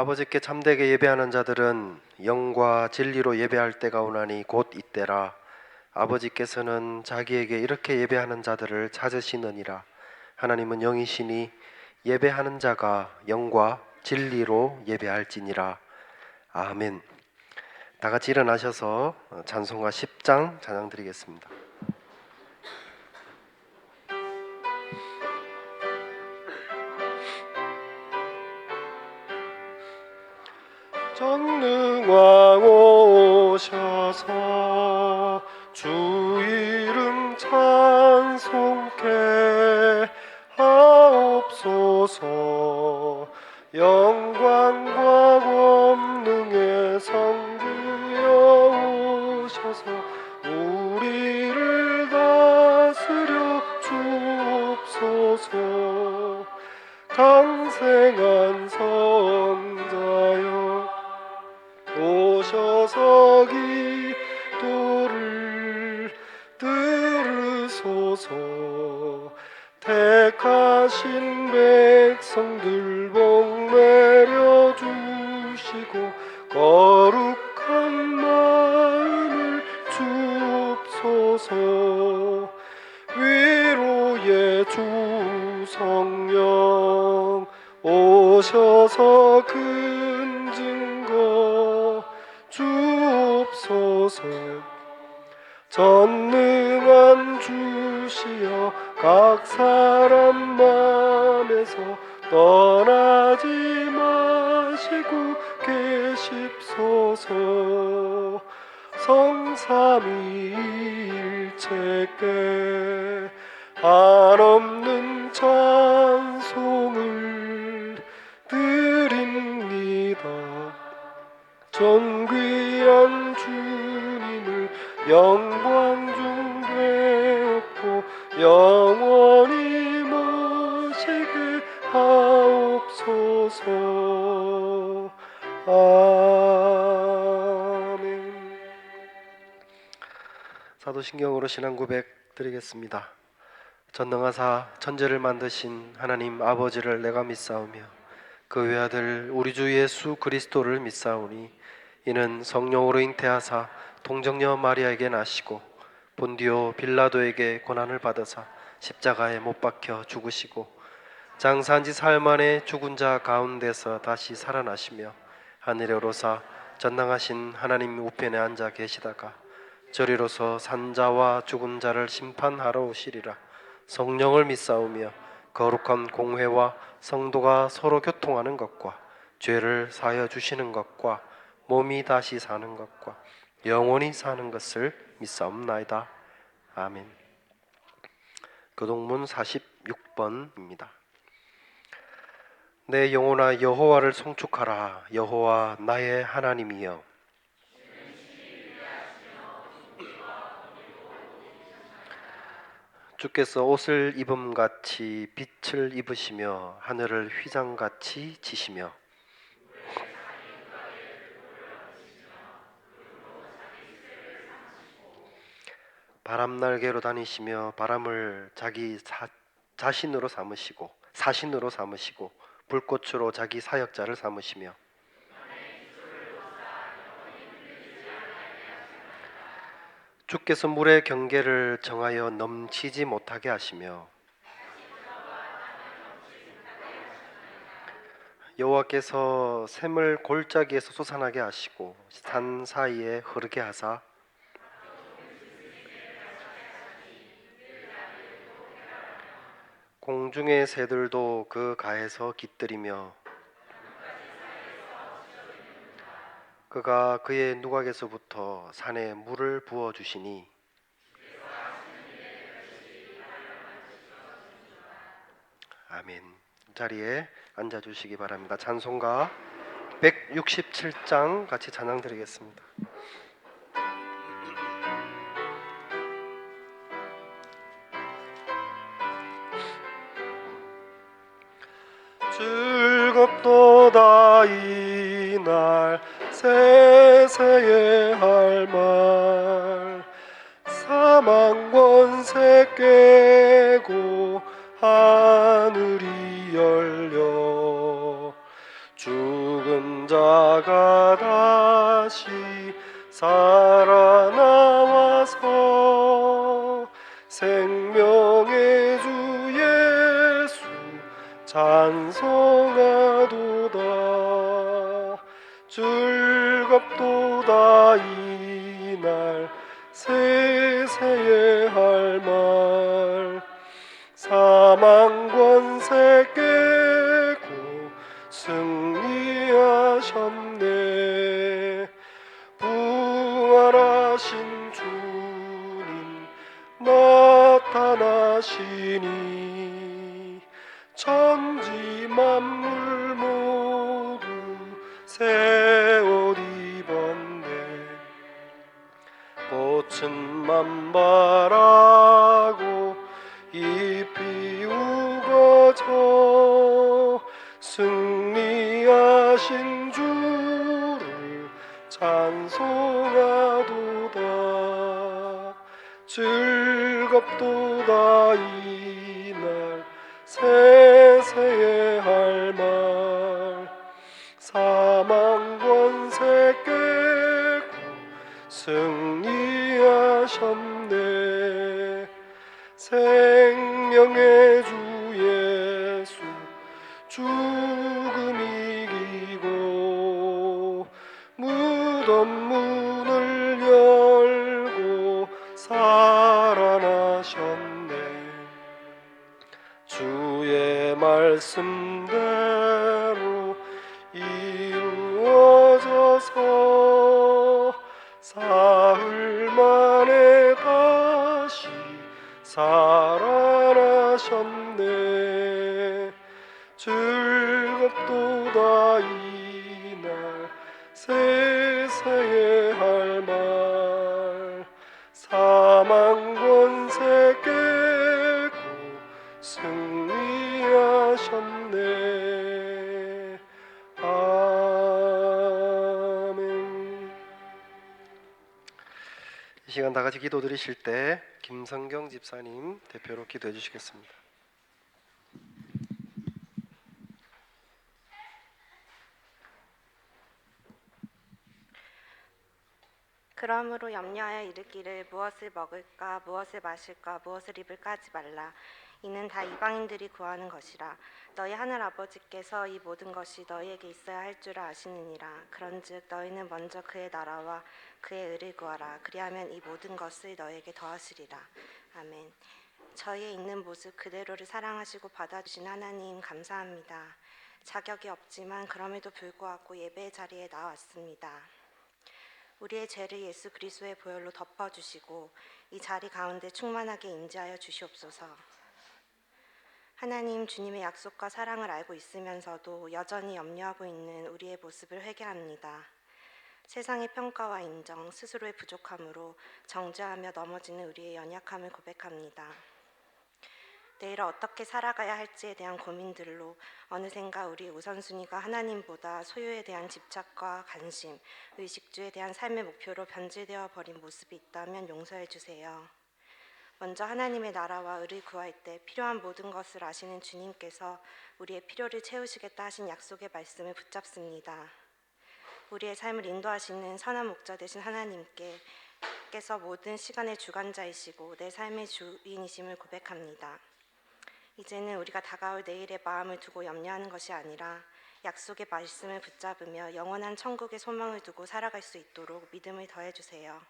아버지께 참되게 예배하는 자들은 영과 진리로 예배할 때가 오나니 곧 이때라. 아버지께서는 자기에게 이렇게 예배하는 자들을 찾으시느니라. 하나님은 영이시니 예배하는 자가 영과 진리로 예배할지니라. 아멘. 다 같이 일어나셔서 찬송가 10장 찬양 드리겠습니다. 전능왕 오셔서 주 이름 찬송케 하옵소서. 영광과 권능의 성부여 오셔서 우리를 다스려 주옵소서. 강생한 성자여 오셔서 기도를 들으소서. 택하신 백성들 복 내려 주시고 거룩한 마음을 주옵소서. 위로의 주 성령 오셔서 큰 증거 주옵소서. 전능한 주시여 각 사람 맘에서 떠나지 마시고 계십소서. 성삼위일체께 한없는 찬송을 드립니다. 존귀한 주님을 영광 중 되었고 영원히 모시게 하옵소서. 아멘. 사도신경으로 신앙 고백 드리겠습니다. 전능하사 천지를 만드신 하나님 아버지를 내가 믿사오며 그 외아들 우리 주 예수 그리스도를 믿사오니 이는 성령으로 잉태하사 동정녀 마리아에게 나시고 본디오 빌라도에게 고난을 받으사 십자가에 못 박혀 죽으시고 장사한 지 사흘 만에 죽은 자 가운데서 다시 살아나시며 하늘에 오르사 전능하신 하나님 우편에 앉아 계시다가 저리로서 산자와 죽은 자를 심판하러 오시리라. 성령을 믿사오며 거룩한 공회와 성도가 서로 교통하는 것과 죄를 사하여 주시는 것과 몸이 다시 사는 것과 영원히 사는 것을 믿사옵나이다. 아멘. 교동문 46번입니다. 내 영혼아 여호와를 송축하라. 여호와 나의 하나님이여 주께서 옷을 입음같이 빛을 입으시며 하늘을 휘장같이 지시며 바람날개로 다니시며 바람을 자기 자신으로 삼으시고 사신으로 삼으시고 불꽃으로 자기 사역자를 삼으시며 주께서 물의 경계를 정하여 넘치지 못하게 하시며 여호와께서 샘을 골짜기에서 솟아나게 하시고 산 사이에 흐르게 하사 공중의 새들도 그 가에서 깃들이며 그가 그의 누각에서부터 산에 물을 부어주시니 아멘. 자리에 앉아주시기 바랍니다. 찬송가 167장 같이 찬양 드리겠습니다. 즐겁도다 이날 세세에 할 말 사망 권세 깨고 하늘이 열려 죽은 자가 다시 살아나와서 생명의 주 예수 찬송하도다. 즐겁도다 이날 세세에 할 말. 사망 권세 깨고 승리하셨네. 부활하신 주님 나타나시니 천지 만물 모두 새 옷 입었네. 꽃은 만발하고 잎이 우거져 승리하신 주를 찬송하도다. 즐겁도다 이날 세세에 할 말. 사망 권세 깨고 승리하셨네. 생명의 주 예수 죽음 이기고 무덤 문을 열고 살아나셨네. 주의 말씀대로 이루어져서 사흘 만에 다시 살아나셨네. 즐겁도다 이날 세세에 할 말. 사망 권세 깨고 승리하셨네. 아멘. 이 시간 다 같이 기도 드리실 때 김성경 집사님 대표로 기도해 주시겠습니다. 그러므로 염려하여 이르기를 무엇을 먹을까 무엇을 마실까 무엇을 입을까 하지 말라. 이는 다 이방인들이 구하는 것이라. 너희 하늘 아버지께서 이 모든 것이 너희에게 있어야 할 줄을 아시느니라. 그런즉 너희는 먼저 그의 나라와 그의 의를 구하라. 그리하면 이 모든 것을 너희에게 더하시리라. 아멘. 저희의 있는 모습 그대로를 사랑하시고 받아주신 하나님 감사합니다. 자격이 없지만 그럼에도 불구하고 예배의 자리에 나왔습니다. 우리의 죄를 예수 그리스도의 보혈로 덮어주시고 이 자리 가운데 충만하게 임재하여 주시옵소서. 하나님, 주님의 약속과 사랑을 알고 있으면서도 여전히 염려하고 있는 우리의 모습을 회개합니다. 세상의 평가와 인정, 스스로의 부족함으로 정죄하며 넘어지는 우리의 연약함을 고백합니다. 내일 어떻게 살아가야 할지에 대한 고민들로 어느샌가 우리 우선순위가 하나님보다 소유에 대한 집착과 관심, 의식주에 대한 삶의 목표로 변질되어 버린 모습이 있다면 용서해 주세요. 먼저 하나님의 나라와 의를 구할 때 필요한 모든 것을 아시는 주님께서 우리의 필요를 채우시겠다 하신 약속의 말씀을 붙잡습니다. 우리의 삶을 인도하시는 선한 목자 되신 하나님께서 모든 시간의 주관자이시고 내 삶의 주인이심을 고백합니다. 이제는 우리가 다가올 내일의 마음을 두고 염려하는 것이 아니라 약속의 말씀을 붙잡으며 영원한 천국의 소망을 두고 살아갈 수 있도록 믿음을 더해주세요.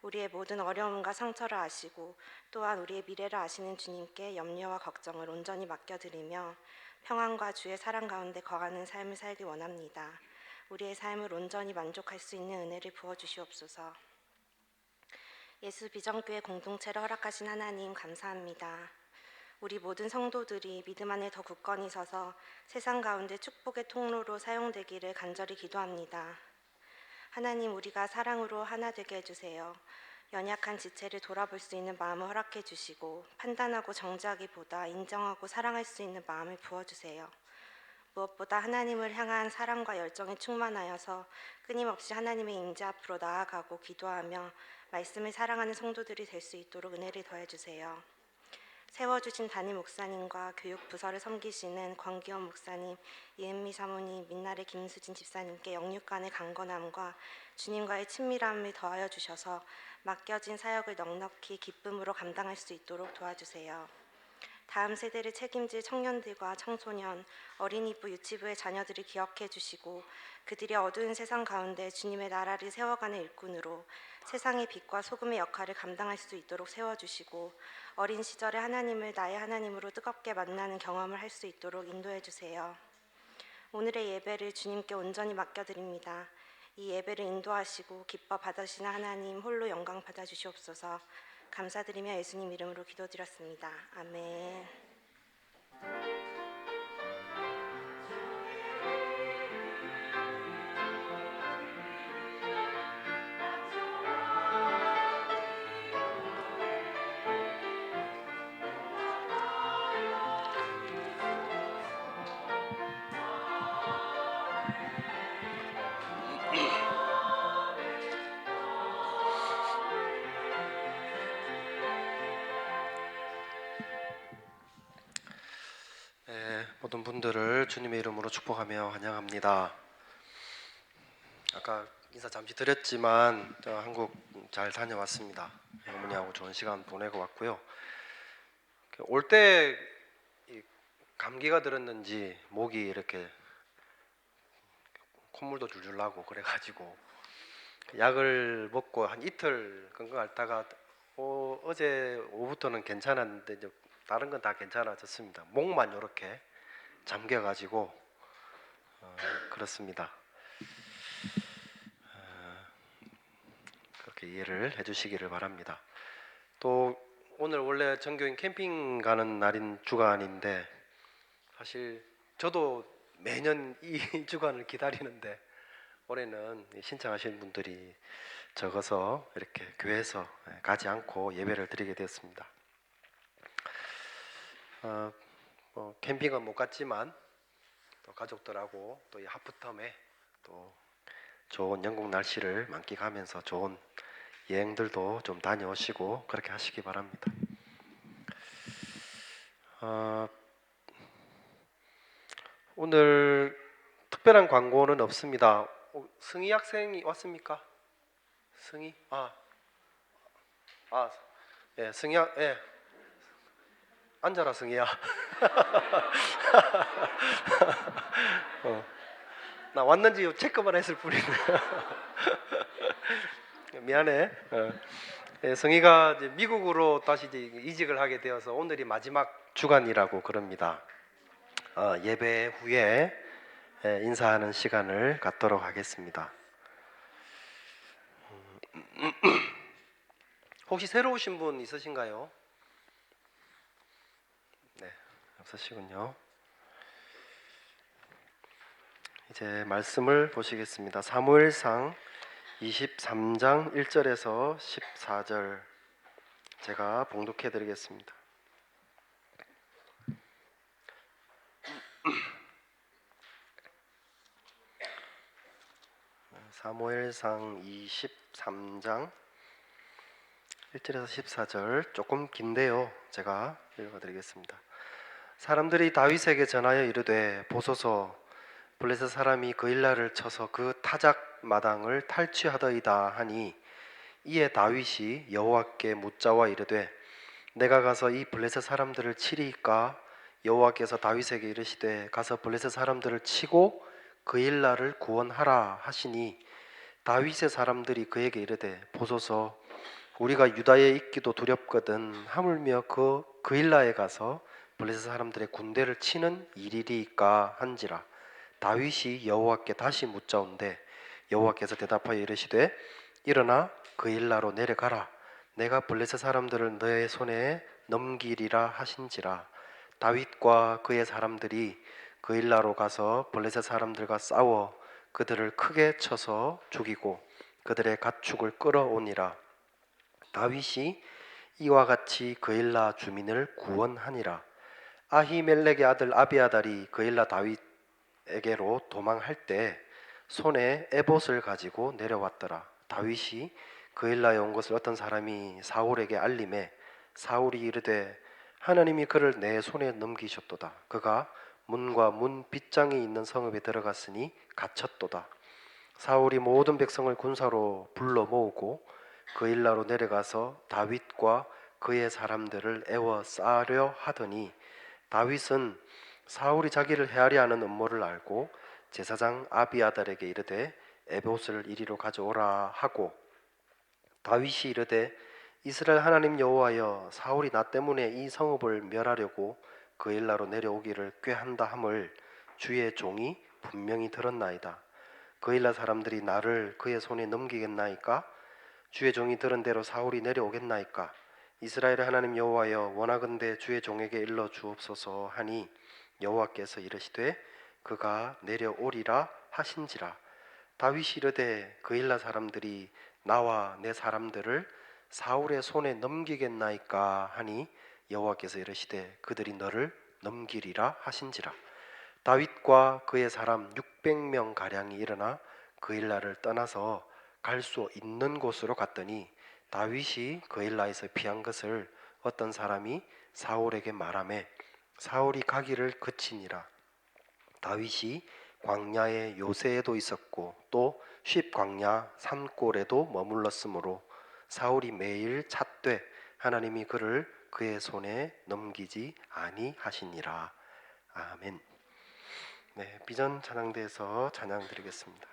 우리의 모든 어려움과 상처를 아시고 또한 우리의 미래를 아시는 주님께 염려와 걱정을 온전히 맡겨드리며 평안과 주의 사랑 가운데 거하는 삶을 살기 원합니다. 우리의 삶을 온전히 만족할 수 있는 은혜를 부어주시옵소서. 예수 비전교회 공동체를 허락하신 하나님 감사합니다. 우리 모든 성도들이 믿음 안에 더 굳건히 서서 세상 가운데 축복의 통로로 사용되기를 간절히 기도합니다. 하나님, 우리가 사랑으로 하나 되게 해주세요. 연약한 지체를 돌아볼 수 있는 마음을 허락해 주시고 판단하고 정죄하기보다 인정하고 사랑할 수 있는 마음을 부어주세요. 무엇보다 하나님을 향한 사랑과 열정이 충만하여서 끊임없이 하나님의 임재 앞으로 나아가고 기도하며 말씀을 사랑하는 성도들이 될 수 있도록 은혜를 더해주세요. 세워주신 담임 목사님과 교육 부서를 섬기시는 권기원 목사님, 이은미 사모님, 민날의 김수진 집사님께 영육간의 강건함과 주님과의 친밀함을 더하여 주셔서 맡겨진 사역을 넉넉히 기쁨으로 감당할 수 있도록 도와주세요. 다음 세대를 책임질 청년들과 청소년, 어린이부, 유치부의 자녀들을 기억해 주시고 그들이 어두운 세상 가운데 주님의 나라를 세워가는 일꾼으로 세상의 빛과 소금의 역할을 감당할 수 있도록 세워주시고 어린 시절에 하나님을 나의 하나님으로 뜨겁게 만나는 경험을 할 수 있도록 인도해 주세요. 오늘의 예배를 주님께 온전히 맡겨드립니다. 이 예배를 인도하시고 기뻐 받으시는 하나님 홀로 영광 받아 주시옵소서. 감사드리며 예수님 이름으로 기도드렸습니다. 아멘. 모든 분들을 주님의 이름으로 축복하며 환영합니다. 아까 인사 잠시 드렸지만 한국 잘 다녀왔습니다. 어머니하고 좋은 시간 보내고 왔고요. 올 때 감기가 들었는지 목이 이렇게 콧물도 줄줄 나고 그래가지고 약을 먹고 한 이틀 끙끙 앓다가 어제 오후부터는 괜찮았는데 이제 다른 건 다 괜찮아졌습니다. 목만 이렇게 잠겨가지고 그렇습니다. 그렇게 이해를 해주시기를 바랍니다. 또 오늘 원래 전교인 캠핑 가는 날인 주간인데 사실 저도 매년 이 주간을 기다리는데 올해는 신청하신 분들이 적어서 이렇게 교회에서 가지 않고 예배를 드리게 되었습니다. 캠핑은 못 갔지만 또 가족들하고 또 이 하프텀에 또 좋은 영국 날씨를 만끽하면서 좋은 여행들도 좀 다녀오시고 그렇게 하시기 바랍니다. 오늘 특별한 광고는 없습니다. 승희 학생이 왔습니까? 승희? 예, 승희 예. 앉아라 승희야. 나 왔는지 체크만 했을 뿐인데. 미안해. 예, 승희가 이제 미국으로 다시 이제 이직을 하게 되어서 오늘이 마지막 주간이라고 그럽니다. 예배 후에 인사하는 시간을 갖도록 하겠습니다. 혹시 새로 오신 분 있으신가요? 네, 없으시군요. 이제 말씀을 보시겠습니다. 사무엘상 23장 1절에서 14절 제가 봉독해 드리겠습니다. 사무엘상 23장 1절에서 14절 조금 긴데요. 제가 읽어드리겠습니다. 사람들이 다윗에게 전하여 이르되 보소서 블레셋 사람이 그일라를 쳐서 그 타작 마당을 탈취하더이다 하니 이에 다윗이 여호와께 묻자와 이르되 내가 가서 이 블레셋 사람들을 치리이까 여호와께서 다윗에게 이르시되 가서 블레셋 사람들을 치고 그일라를 구원하라 하시니 다윗의 사람들이 그에게 이르되 보소서 우리가 유다에 있기도 두렵거든 하물며 그일라에 가서 블레셋 사람들의 군대를 치는 일이리이까 한지라. 다윗이 여호와께 다시 묻자온데 여호와께서 대답하여 이르시되 일어나 그일라로 내려가라. 내가 블레셋 사람들을 너의 손에 넘기리라 하신지라. 다윗과 그의 사람들이 그일라로 가서 블레셋 사람들과 싸워 그들을 크게 쳐서 죽이고 그들의 가축을 끌어오니라. 다윗이 이와 같이 그일라 주민을 구원하니라. 아히멜렉의 아들 아비아달이 그일라 다윗에게로 도망할 때 손에 에봇을 가지고 내려왔더라. 다윗이 그일라에 온 것을 어떤 사람이 사울에게 알림해 사울이 이르되 하나님이 그를 내 손에 넘기셨도다. 그가 문과 문 빗장이 있는 성읍에 들어갔으니 갇혔도다. 사울이 모든 백성을 군사로 불러 모으고 그 일라로 내려가서 다윗과 그의 사람들을 애워싸려 하더니 다윗은 사울이 자기를 헤아려 하는 음모를 알고 제사장 아비아달에게 이르되 에봇을 이리로 가져오라 하고 다윗이 이르되 이스라엘 하나님 여호와여 사울이 나 때문에 이 성읍을 멸하려고 그 일라로 내려오기를 꾀한다 함을 주의 종이 분명히 들었나이다. 그 일라 사람들이 나를 그의 손에 넘기겠나이까? 주의 종이 들은 대로 사울이 내려오겠나이까? 이스라엘의 하나님 여호와여 원하건대 주의 종에게 일러 주옵소서 하니 여호와께서 이르시되 그가 내려오리라 하신지라. 다윗이 이르되 그 일라 사람들이 나와 내 사람들을 사울의 손에 넘기겠나이까 하니 여호와께서 이르시되 그들이 너를 넘기리라 하신지라. 다윗과 그의 사람 600명 가량이 일어나 그 일라를 떠나서 갈 수 있는 곳으로 갔더니 다윗이 그 일라에서 피한 것을 어떤 사람이 사울에게 말하매 사울이 가기를 그치니라. 다윗이 광야의 요새에도 있었고 또 쉽광야 산골에도 머물렀으므로 사울이 매일 찾되 하나님이 그를 그의 손에 넘기지 아니하시니라. 아멘. 네, 비전 찬양대에서 찬양 드리겠습니다.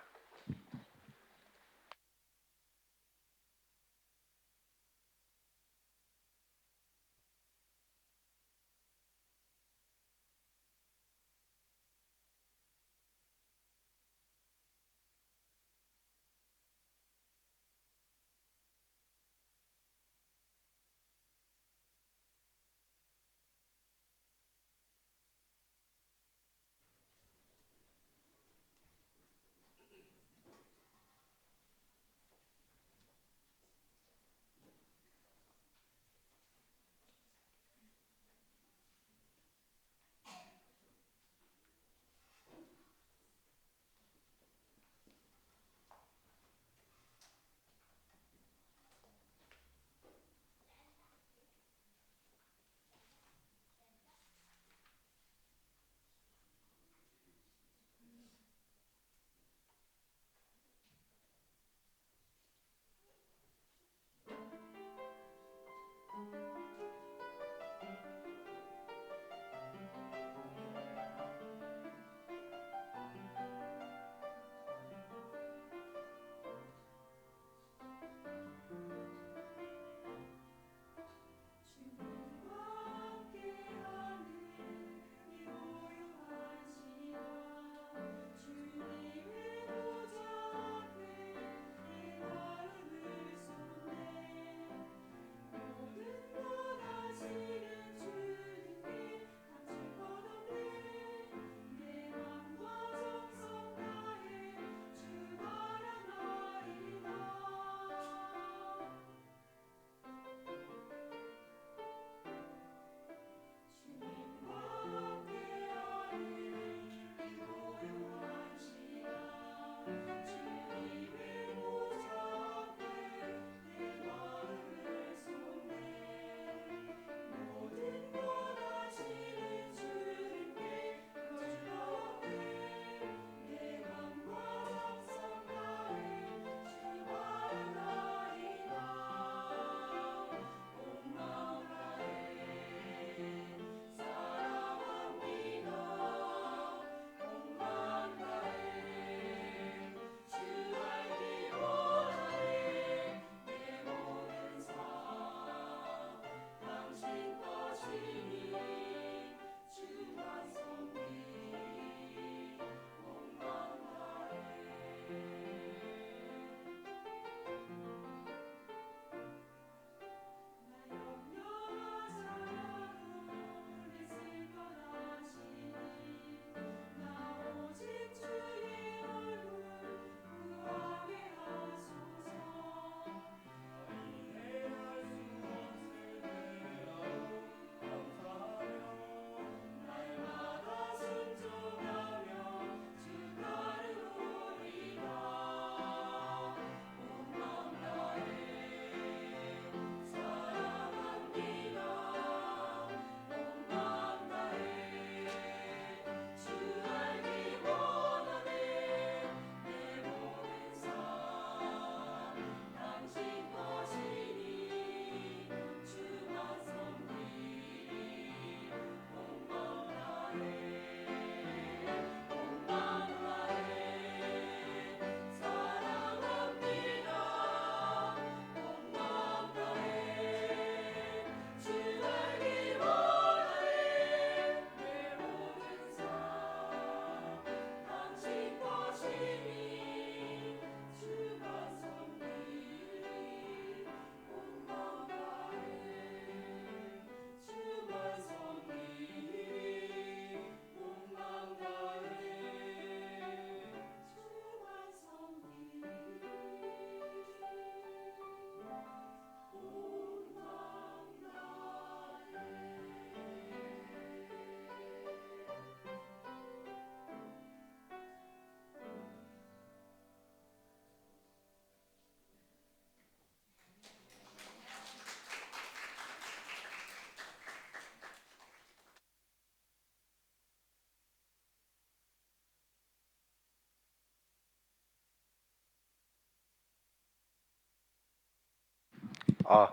아,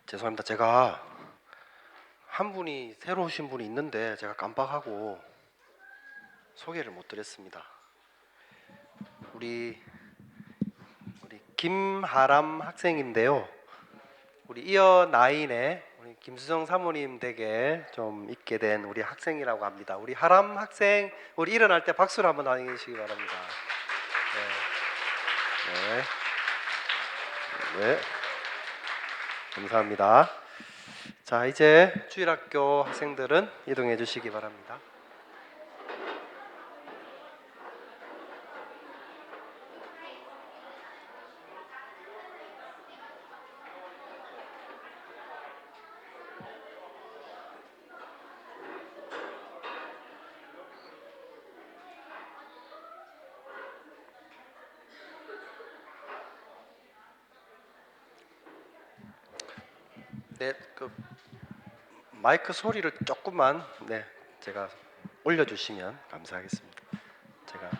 죄송합니다. 제가 한 분이 새로 오신 분이 있는데 제가 깜빡하고 소개를 못 드렸습니다. 우리 김하람 학생인데요. 우리 이어 나인에 우리 김수정 사모님 댁에 좀 있게 된 우리 학생이라고 합니다. 우리 하람 학생, 우리 일어날 때 박수를 한번 환영해 주시기 바랍니다. 네, 네, 네. 감사합니다. 자, 이제 주일학교 학생들은 이동해 주시기 바랍니다. 네, 그 마이크 소리를 조금만 제가 올려주시면 감사하겠습니다. 제가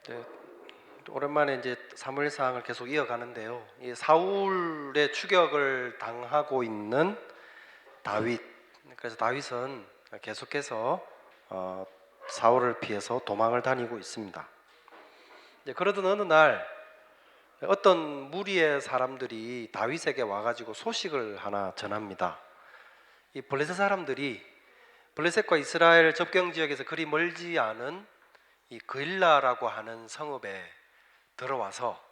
네, 오랜만에 이제 사무엘상을 계속 이어가는데요. 이 사울의 추격을 당하고 있는 다윗. 그래서 다윗은 계속해서 사울을 피해서 도망을 다니고 있습니다. 이제 그러던 어느 날 어떤 무리의 사람들이 다윗에게 와가지고 소식을 하나 전합니다. 이 블레셋 사람들이 블레셋과 이스라엘 접경 지역에서 그리 멀지 않은 이 그일라라고 하는 성읍에 들어와서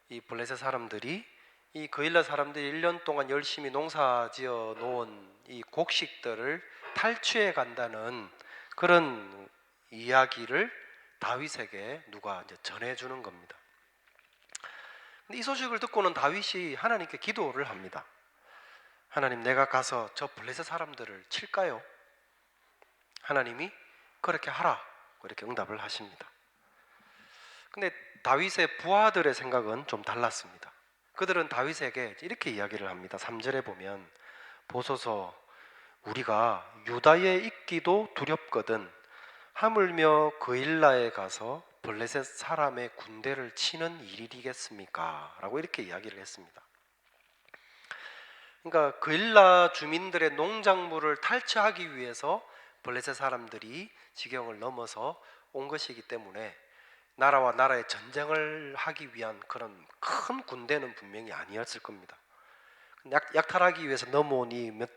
이 블레셋 사람들이 이 그일라 사람들이 1년 동안 열심히 농사 지어 놓은 이 곡식들을 탈취해 간다는 그런 이야기를 다윗에게 누가 이제 전해주는 겁니다. 근데 이 소식을 듣고는 다윗이 하나님께 기도를 합니다. 하나님, 내가 가서 저 블레셋 사람들을 칠까요? 하나님이 그렇게 하라, 이렇게 응답을 하십니다. 근데 다윗의 부하들의 생각은 좀 달랐습니다. 그들은 다윗에게 이렇게 이야기를 합니다. 3절에 보면, 보소서, 우리가 유다에 있기도 두렵거든 하물며 그일라에 가서 블레셋 사람의 군대를 치는 일이겠습니까? 라고 이렇게 이야기를 했습니다. 그러니까 그일라 주민들의 농작물을 탈취하기 위해서 블레셋 사람들이 지경을 넘어서 온 것이기 때문에 나라와 나라의 전쟁을 하기 위한 그런 큰 군대는 분명히 아니었을 겁니다. 약탈하기 위해서 넘어온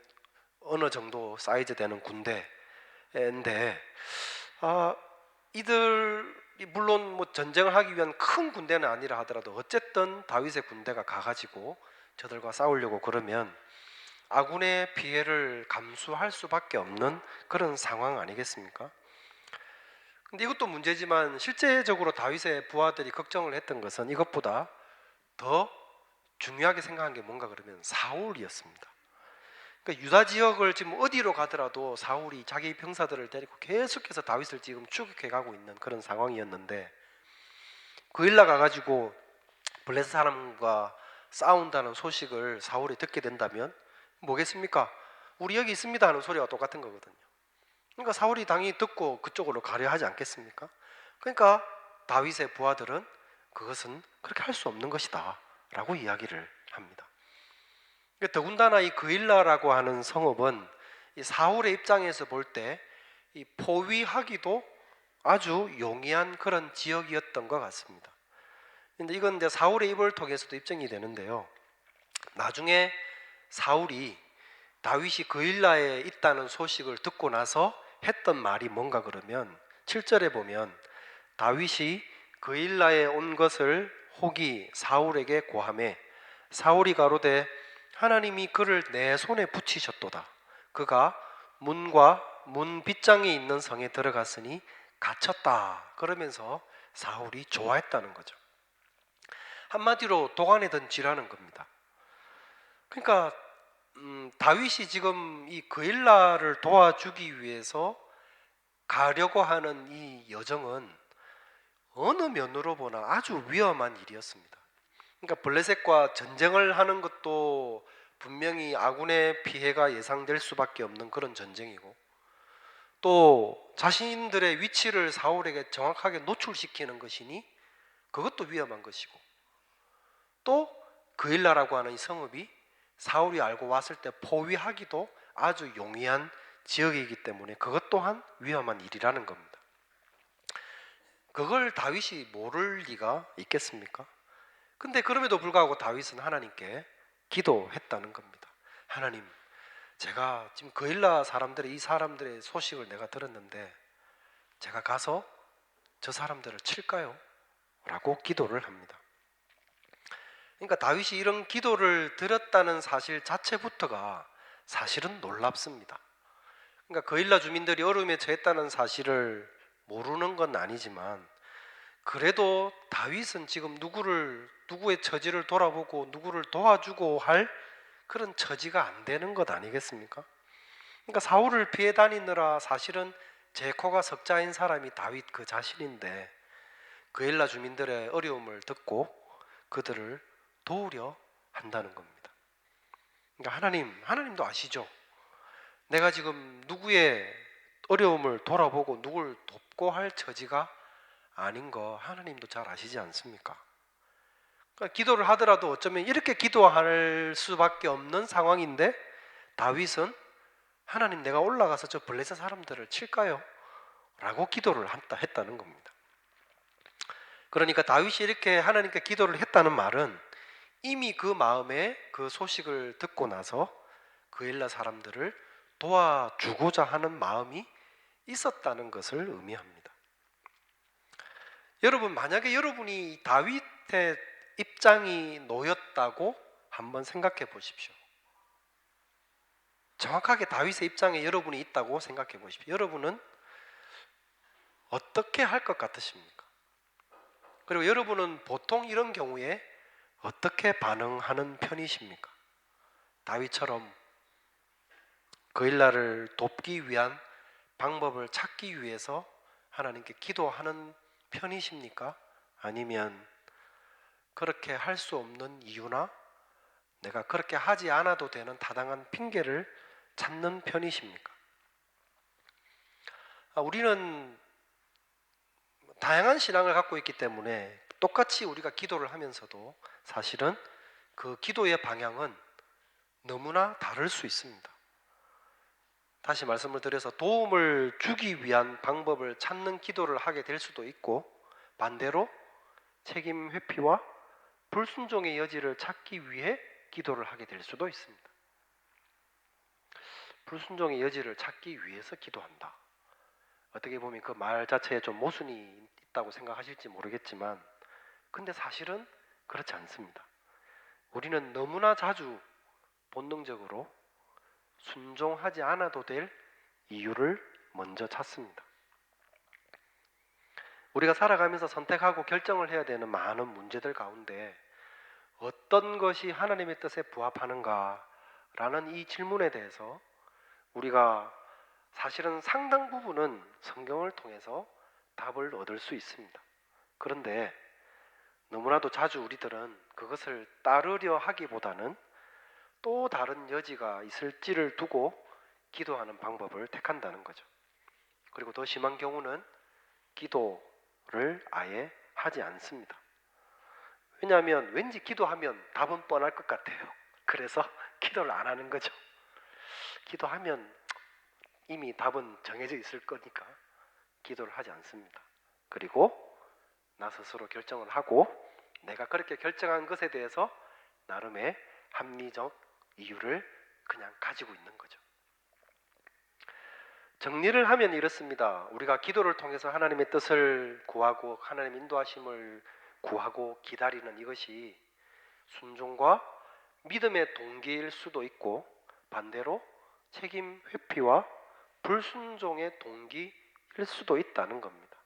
어느 정도 사이즈 되는 군대인데, 이들이 물론 뭐 전쟁을 하기 위한 큰 군대는 아니라 하더라도 어쨌든 다윗의 군대가 가가지고 저들과 싸우려고 그러면 아군의 피해를 감수할 수밖에 없는 그런 상황 아니겠습니까? 근데 이것도 문제지만 실제적으로 다윗의 부하들이 걱정을 했던 것은 이것보다 더 중요하게 생각한 게 뭔가 그러면 사울이었습니다. 그러니까 유다 지역을 지금 어디로 가더라도 사울이 자기 병사들을 데리고 계속해서 다윗을 지금 추격해 가고 있는 그런 상황이었는데, 그일라 가가지고 블레셋 사람과 싸운다는 소식을 사울이 듣게 된다면 뭐겠습니까? 우리 여기 있습니다 하는 소리와 똑같은 거거든요. 그러니까 사울이 당연히 듣고 그쪽으로 가려 하지 않겠습니까? 그러니까 다윗의 부하들은 그것은 그렇게 할 수 없는 것이다 라고 이야기를 합니다. 더군다나 이 그일라라고 하는 성읍은 이 사울의 입장에서 볼 때 이 포위하기도 아주 용이한 그런 지역이었던 것 같습니다. 근데 이건 이제 사울의 입을 통해서도 입증이 되는데요. 나중에 사울이 다윗이 그일라에 있다는 소식을 듣고 나서 했던 말이 뭔가 그러면 7절에 보면, 다윗이 그일라에 온 것을 혹이 사울에게 고하매 사울이 가로되 하나님이 그를 내 손에 붙이셨도다. 그가 문과 문 빗장에 있는 성에 들어갔으니 갇혔다. 그러면서 사울이 좋아했다는 거죠. 한마디로 도가내던 쥐라는 겁니다. 그러니까 다윗이 지금 이 그일라를 도와주기 위해서 가려고 하는 이 여정은 어느 면으로 보나 아주 위험한 일이었습니다. 그러니까 블레셋과 전쟁을 하는 것도 분명히 아군의 피해가 예상될 수밖에 없는 그런 전쟁이고, 또 자신들의 위치를 사울에게 정확하게 노출시키는 것이니 그것도 위험한 것이고, 또 그일라라고 하는 이 성읍이 사울이 알고 왔을 때 포위하기도 아주 용이한 지역이기 때문에 그것 또한 위험한 일이라는 겁니다. 그걸 다윗이 모를 리가 있겠습니까? 근데 그럼에도 불구하고 다윗은 하나님께 기도했다는 겁니다. 하나님, 제가 지금 그일라 사람들의 이 사람들의 소식을 내가 들었는데 제가 가서 저 사람들을 칠까요? 라고 기도를 합니다. 그러니까 다윗이 이런 기도를 드렸다는 사실 자체부터가 사실은 놀랍습니다. 그러니까 그일라 주민들이 어려움에 처했다는 사실을 모르는 건 아니지만, 그래도 다윗은 지금 누구의 처지를 돌아보고 누구를 도와주고 할 그런 처지가 안 되는 것 아니겠습니까? 그러니까 사울을 피해 다니느라 사실은 제코가 석자인 사람이 다윗 그 자신인데 그엘라 주민들의 어려움을 듣고 그들을 도우려 한다는 겁니다. 그러니까 하나님도 아시죠? 내가 지금 누구의 어려움을 돌아보고 누굴 돕고 할 처지가 아닌 거 하나님도 잘 아시지 않습니까? 그러니까 기도를 하더라도 어쩌면 이렇게 기도할 수밖에 없는 상황인데 다윗은 하나님, 내가 올라가서 저 블레셋 사람들을 칠까요? 라고 기도를 했다는 겁니다. 그러니까 다윗이 이렇게 하나님께 기도를 했다는 말은 이미 그 마음에 그 소식을 듣고 나서 그엘라 사람들을 도와주고자 하는 마음이 있었다는 것을 의미합니다. 여러분, 만약에 여러분이 다윗의 입장이 놓였다고 한번 생각해 보십시오. 정확하게 다윗의 입장에 여러분이 있다고 생각해 보십시오. 여러분은 어떻게 할 것 같으십니까? 그리고 여러분은 보통 이런 경우에 어떻게 반응하는 편이십니까? 다윗처럼 그일라를 돕기 위한 방법을 찾기 위해서 하나님께 기도하는 편이십니까? 아니면 그렇게 할 수 없는 이유나 내가 그렇게 하지 않아도 되는 타당한 핑계를 찾는 편이십니까? 우리는 다양한 신앙을 갖고 있기 때문에 똑같이 우리가 기도를 하면서도 사실은 그 기도의 방향은 너무나 다를 수 있습니다. 다시 말씀을 드려서 도움을 주기 위한 방법을 찾는 기도를 하게 될 수도 있고, 반대로 책임 회피와 불순종의 여지를 찾기 위해 기도를 하게 될 수도 있습니다. 불순종의 여지를 찾기 위해서 기도한다. 어떻게 보면 그 말 자체에 좀 모순이 있다고 생각하실지 모르겠지만, 근데 사실은 그렇지 않습니다. 우리는 너무나 자주 본능적으로 순종하지 않아도 될 이유를 먼저 찾습니다. 우리가 살아가면서 선택하고 결정을 해야 되는 많은 문제들 가운데 어떤 것이 하나님의 뜻에 부합하는가라는 이 질문에 대해서 우리가 사실은 상당 부분은 성경을 통해서 답을 얻을 수 있습니다. 그런데 너무나도 자주 우리들은 그것을 따르려 하기보다는 또 다른 여지가 있을지를 두고 기도하는 방법을 택한다는 거죠. 그리고 더 심한 경우는 기도를 아예 하지 않습니다. 왜냐하면 왠지 기도하면 답은 뻔할 것 같아요. 그래서 기도를 안 하는 거죠. 기도하면 이미 답은 정해져 있을 거니까 기도를 하지 않습니다. 그리고 나 스스로 결정을 하고 내가 그렇게 결정한 것에 대해서 나름의 합리적 이유를 그냥 가지고 있는 거죠. 정리를 하면 이렇습니다. 우리가 기도를 통해서 하나님의 뜻을 구하고 하나님 인도하심을 구하고 기다리는 이것이 순종과 믿음의 동기일 수도 있고, 반대로 책임 회피와 불순종의 동기일 수도 있다는 겁니다.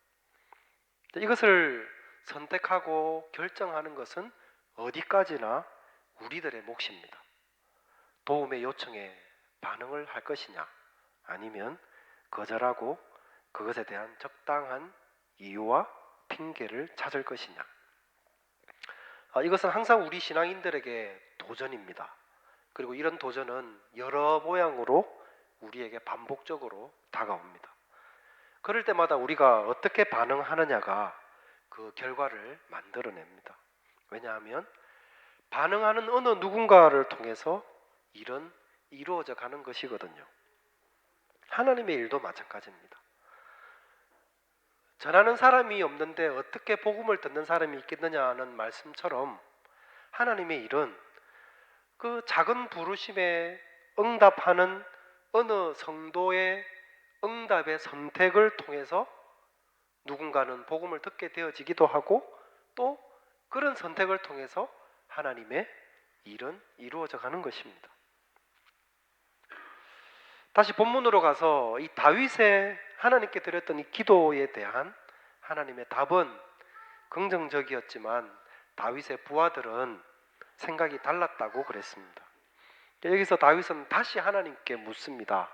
이것을 선택하고 결정하는 것은 어디까지나 우리들의 몫입니다. 도움의 요청에 반응을 할 것이냐, 아니면 거절하고 그것에 대한 적당한 이유와 핑계를 찾을 것이냐. 이것은 항상 우리 신앙인들에게 도전입니다. 그리고 이런 도전은 여러 모양으로 우리에게 반복적으로 다가옵니다. 그럴 때마다 우리가 어떻게 반응하느냐가 그 결과를 만들어냅니다. 왜냐하면 반응하는 어느 누군가를 통해서 일은 이루어져 가는 것이거든요. 하나님의 일도 마찬가지입니다. 전하는 사람이 없는데 어떻게 복음을 듣는 사람이 있겠느냐는 말씀처럼 하나님의 일은 그 작은 부르심에 응답하는 어느 성도의 응답의 선택을 통해서 누군가는 복음을 듣게 되어지기도 하고 또 그런 선택을 통해서 하나님의 일은 이루어져 가는 것입니다. 다시 본문으로 가서 이 다윗의 하나님께 드렸던 이 기도에 대한 하나님의 답은 긍정적이었지만 다윗의 부하들은 생각이 달랐다고 그랬습니다. 여기서 다윗은 다시 하나님께 묻습니다.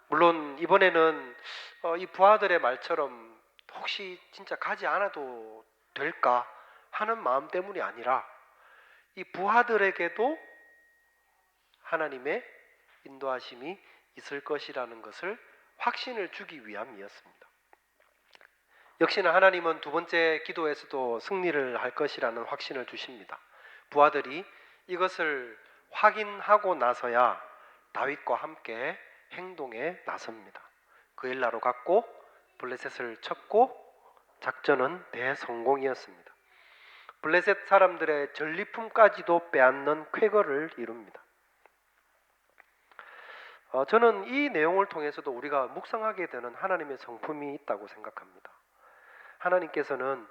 물론 이번에는 이 부하들의 말처럼 혹시 진짜 가지 않아도 될까 하는 마음 때문이 아니라 이 부하들에게도 하나님의 인도하심이 있을 것이라는 것을 확신을 주기 위함이었습니다. 역시나 하나님은 두 번째 기도에서도 승리를 할 것이라는 확신을 주십니다. 부하들이 이것을 확인하고 나서야 다윗과 함께 행동에 나섭니다. 그일라로 갔고 블레셋을 쳤고 작전은 대성공이었습니다. 블레셋 사람들의 전리품까지도 빼앗는 쾌거를 이룹니다. 저는 이 내용을 통해서도 우리가 묵상하게 되는 하나님의 성품이 있다고 생각합니다. 하나님께서는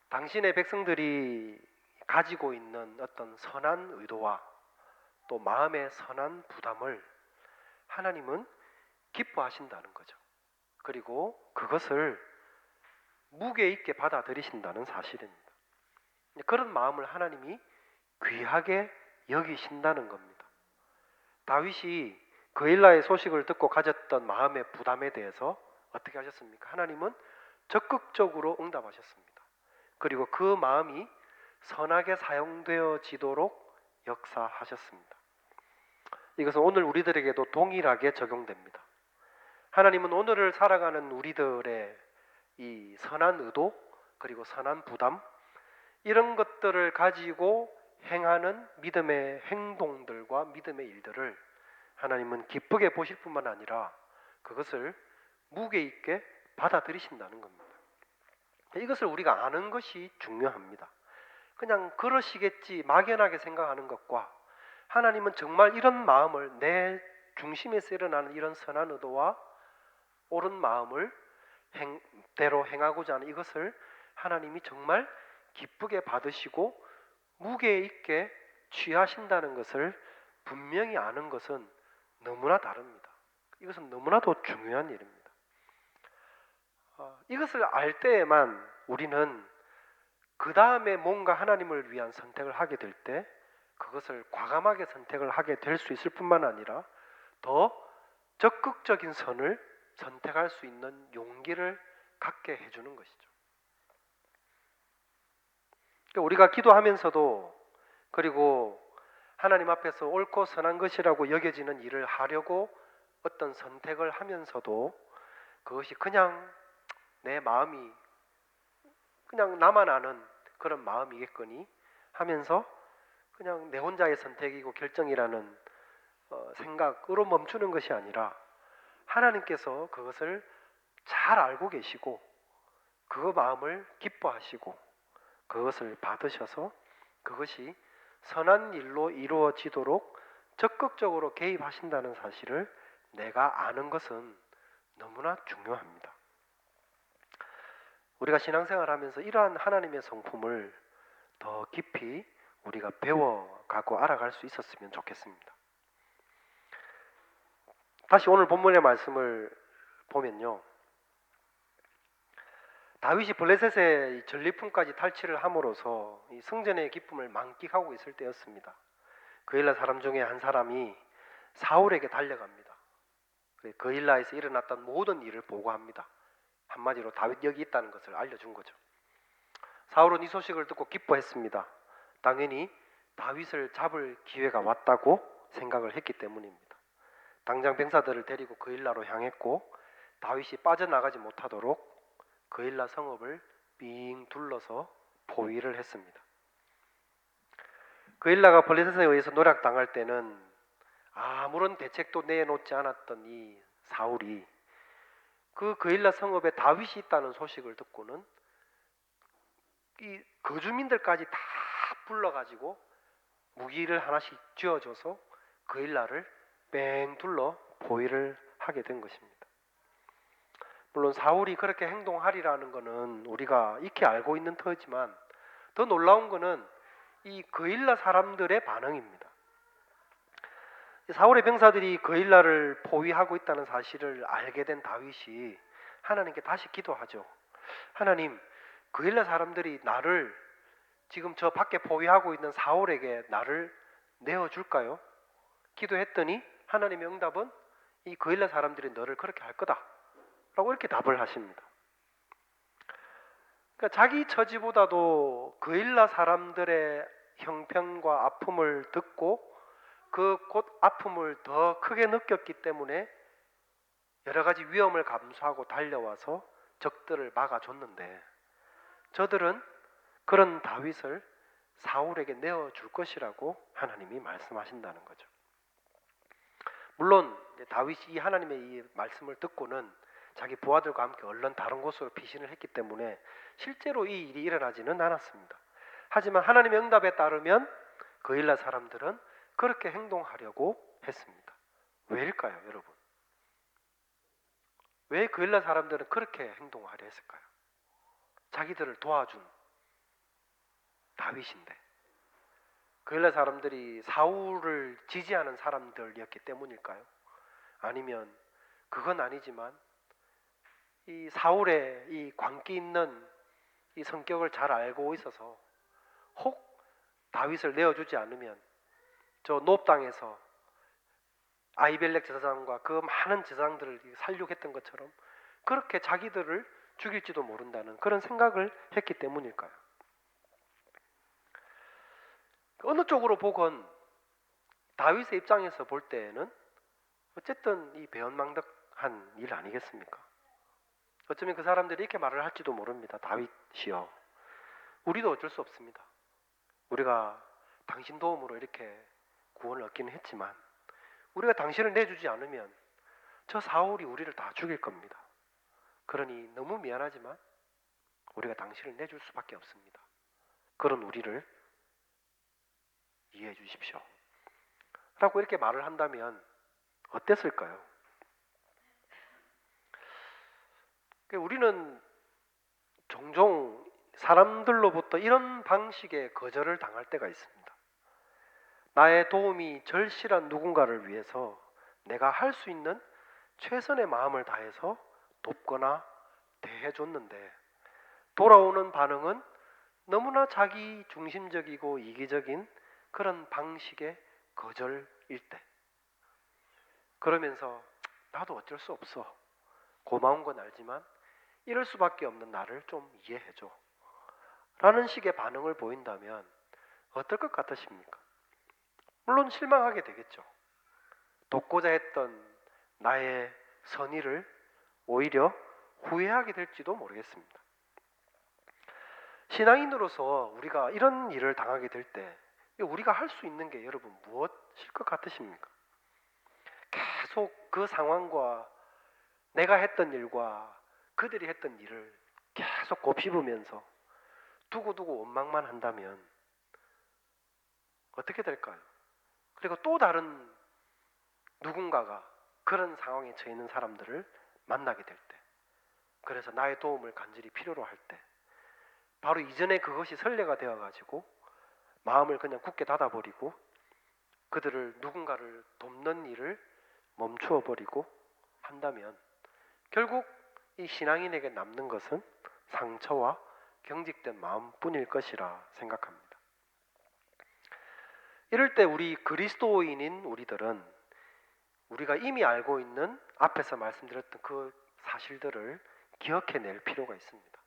당신의 백성들이 가지고 있는 어떤 선한 의도와 또 마음의 선한 부담을 하나님은 기뻐하신다는 거죠. 그리고 그것을 무게 있게 받아들이신다는 사실입니다. 그런 마음을 하나님이 귀하게 여기신다는 겁니다. 다윗이 그일라의 소식을 듣고 가졌던 마음의 부담에 대해서 어떻게 하셨습니까? 하나님은 적극적으로 응답하셨습니다. 그리고 그 마음이 선하게 사용되어지도록 역사하셨습니다. 이것은 오늘 우리들에게도 동일하게 적용됩니다. 하나님은 오늘을 살아가는 우리들의 이 선한 의도 그리고 선한 부담 이런 것들을 가지고 행하는 믿음의 행동들과 믿음의 일들을 하나님은 기쁘게 보실 뿐만 아니라 그것을 무게 있게 받아들이신다는 겁니다. 이것을 우리가 아는 것이 중요합니다. 그냥 그러시겠지 막연하게 생각하는 것과 하나님은 정말 이런 마음을 내 중심에서 일어나는 이런 선한 의도와 옳은 마음을 대로 행하고자 하는 이것을 하나님이 정말 기쁘게 받으시고 무게 있게 취하신다는 것을 분명히 아는 것은 너무나 다릅니다. 이것은 너무나도 중요한 일입니다. 이것을 알 때에만 우리는 그 다음에 뭔가 하나님을 위한 선택을 하게 될 때 그것을 과감하게 선택을 하게 될 수 있을 뿐만 아니라 더 적극적인 선을 선택할 수 있는 용기를 갖게 해주는 것이죠. 우리가 기도하면서도 그리고 하나님 앞에서 옳고 선한 것이라고 여겨지는 일을 하려고 어떤 선택을 하면서도 그것이 그냥 내 마음이 그냥 나만 아는 그런 마음이겠거니 하면서 그냥 내 혼자의 선택이고 결정이라는 생각으로 멈추는 것이 아니라 하나님께서 그것을 잘 알고 계시고 그 마음을 기뻐하시고 그것을 받으셔서 그것이 선한 일로 이루어지도록 적극적으로 개입하신다는 사실을 내가 아는 것은 너무나 중요합니다. 우리가 신앙생활하면서 이러한 하나님의 성품을 더 깊이 우리가 배워가고 알아갈 수 있었으면 좋겠습니다. 다시 오늘 본문의 말씀을 보면요. 다윗이 블레셋의 전리품까지 탈취를 함으로써 이 성전의 기쁨을 만끽하고 있을 때였습니다. 그일라 사람 중에 한 사람이 사울에게 달려갑니다. 그일라에서 일어났던 모든 일을 보고합니다. 한마디로 다윗 여기 있다는 것을 알려준 거죠. 사울은 이 소식을 듣고 기뻐했습니다. 당연히 다윗을 잡을 기회가 왔다고 생각을 했기 때문입니다. 당장 병사들을 데리고 그일라로 향했고 다윗이 빠져나가지 못하도록 그일라 성읍을 빙 둘러서 포위를 했습니다. 그일라가 블레셋에 의해서 노략당할 때는 아무런 대책도 내놓지 않았던 이 사울이 그 그일라 성읍에 다윗이 있다는 소식을 듣고는 이 거주민들까지 다 불러가지고 무기를 하나씩 쥐어줘서 그일라를 뺑 둘러 포위를 하게 된 것입니다. 물론 사울이 그렇게 행동하리라는 것은 우리가 익히 알고 있는 터지만 더 놀라운 것은 이 그일라 사람들의 반응입니다. 사울의 병사들이 그일라를 포위하고 있다는 사실을 알게 된 다윗이 하나님께 다시 기도하죠. 하나님, 그일라 사람들이 나를 지금 저 밖에 포위하고 있는 사울에게 나를 내어줄까요? 기도했더니 하나님의 응답은 이 그일라 사람들이 너를 그렇게 할 거다 라고 이렇게 답을 하십니다. 그러니까 자기 처지보다도 그일라 사람들의 형편과 아픔을 듣고 그 곧 아픔을 더 크게 느꼈기 때문에 여러 가지 위험을 감수하고 달려와서 적들을 막아줬는데 저들은 그런 다윗을 사울에게 내어줄 것이라고 하나님이 말씀하신다는 거죠. 물론 다윗이 이 하나님의 이 말씀을 듣고는 자기 부하들과 함께 얼른 다른 곳으로 피신을 했기 때문에 실제로 이 일이 일어나지는 않았습니다. 하지만 하나님의 응답에 따르면 그일라 사람들은 그렇게 행동하려고 했습니다. 왜일까요, 여러분? 왜 그일라 사람들은 그렇게 행동하려 했을까요? 자기들을 도와준 다윗인데 그일라 사람들이 사울을 지지하는 사람들이었기 때문일까요? 아니면 그건 아니지만 이 사울의 이 광기 있는 이 성격을 잘 알고 있어서 혹 다윗을 내어주지 않으면 저 노브 땅에서 아히멜렉 제사장과 그 많은 제사장들을 살육했던 것처럼 그렇게 자기들을 죽일지도 모른다는 그런 생각을 했기 때문일까요? 어느 쪽으로 보건 다윗의 입장에서 볼 때에는 어쨌든 이 배은망덕한 일 아니겠습니까? 어쩌면 그 사람들이 이렇게 말을 할지도 모릅니다. 다윗이여, 우리도 어쩔 수 없습니다. 우리가 당신 도움으로 이렇게 구원을 얻기는 했지만 우리가 당신을 내주지 않으면 저 사울이 우리를 다 죽일 겁니다. 그러니 너무 미안하지만 우리가 당신을 내줄 수밖에 없습니다. 그런 우리를 이해해 주십시오 라고 이렇게 말을 한다면 어땠을까요? 우리는 종종 사람들로부터 이런 방식의 거절을 당할 때가 있습니다. 나의 도움이 절실한 누군가를 위해서 내가 할 수 있는 최선의 마음을 다해서 돕거나 대해줬는데 돌아오는 반응은 너무나 자기 중심적이고 이기적인 그런 방식의 거절일 때, 그러면서 나도 어쩔 수 없어, 고마운 건 알지만 이럴 수밖에 없는 나를 좀 이해해줘 라는 식의 반응을 보인다면 어떨 것 같으십니까? 물론 실망하게 되겠죠. 돕고자 했던 나의 선의를 오히려 후회하게 될지도 모르겠습니다. 신앙인으로서 우리가 이런 일을 당하게 될 때 우리가 할 수 있는 게 여러분 무엇일 것 같으십니까? 계속 그 상황과 내가 했던 일과 그들이 했던 일을 계속 곱씹으면서 두고두고 원망만 한다면 어떻게 될까요? 그리고 또 다른 누군가가 그런 상황에 처해 있는 사람들을 만나게 될 때, 그래서 나의 도움을 간절히 필요로 할 때 바로 이전에 그것이 선례가 되어가지고 마음을 그냥 굳게 닫아버리고 그들을 누군가를 돕는 일을 멈추어 버리고 한다면 결국 이 신앙인에게 남는 것은 상처와 경직된 마음뿐일 것이라 생각합니다. 이럴 때 우리 그리스도인인 우리들은 우리가 이미 알고 있는 앞에서 말씀드렸던 그 사실들을 기억해낼 필요가 있습니다.